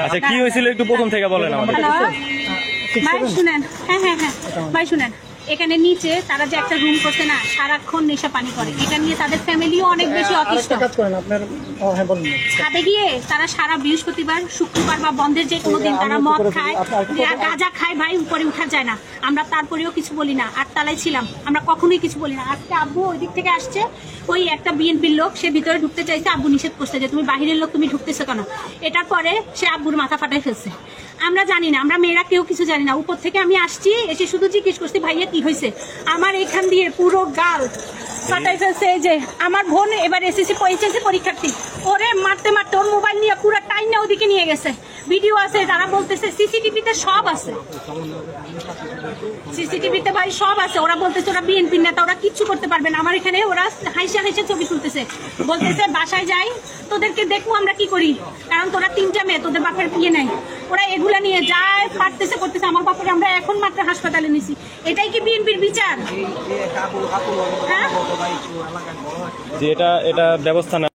আচ্ছা কি হয়েছিল একটু প্রথম থেকে বলেন আমাদের। ভাই শুনেন, হ্যাঁ হ্যাঁ হ্যাঁ ভাই শুনেন, এখানে নিচে তারা যে একটা রুম করছে না, সারাক্ষণ নেশা পানি করে, এটা নিয়ে তাদের ফ্যামিলিও অনেক বেশি অতিষ্ঠ। ছাদে গিয়ে তারা সারা বৃহস্পতিবার, শুক্রবার বা বন্ধের যে কোনো দিন তারা মদ খায়, গাঁজা খায়, ভাই উপরে উঠা যায় না। আমরা তারপরেও কিছু বলি না, আটতলায় ছিলাম, আমরা কখনোই কিছু বলি না। আজকে আব্বু ওই দিক থেকে আসছে, ওই একটা বিএনপির লোক, সে ভিতরে ঢুকতে চাইছে, আব্বু নিষেধ করছে যে তুমি বাহিরের লোক, তুমি ঢুকতেছো কেন। এটার পরে সে আব্বুর মাথা ফাটাই ফেলছে। আমরা জানি না, আমরা মেয়েরা কেউ কিছু জানি না। উপর থেকে আমি আসছি, এসে শুধু জিজ্ঞেস করছি ভাইয়া কি হয়েছে। আমার এখান দিয়ে পুরো গাল ফাটাই ফেলছে। এই যে আমার বোন এবার এসএসসি পরীক্ষার্থী, ওরে মারতে মারতে ওর মোবাইল নিয়ে পুরো টাইম ওদিকে নিয়ে গেছে। ভিডিও আছে, তারা বলতেছে সিসিটিভিতে সব আছে, সিসিটিভিতে ভাই সব আছে। ওরা বলতেছে ওরা বিএনপি নেতা, ওরা কিচ্ছু করতে পারবে না। আমার এখানে ওরা হাইসা হাইসা ছবি তুলতেছে, বলতেছে বাসায় যাই তোদেরকে দেখবো আমরা কি করি, কারণ তোরা তিনটা মেয়ে, তোদের বাপের বিয়ে নাই। ওরা এগুলা নিয়ে যায় পারতেছে করতেছে। আমার বাপের আমরা এখন মাত্র হাসপাতালে নিছি। এটাই কি বিএনপির বিচার? হ্যাঁ, যে এটা ব্যবস্থা না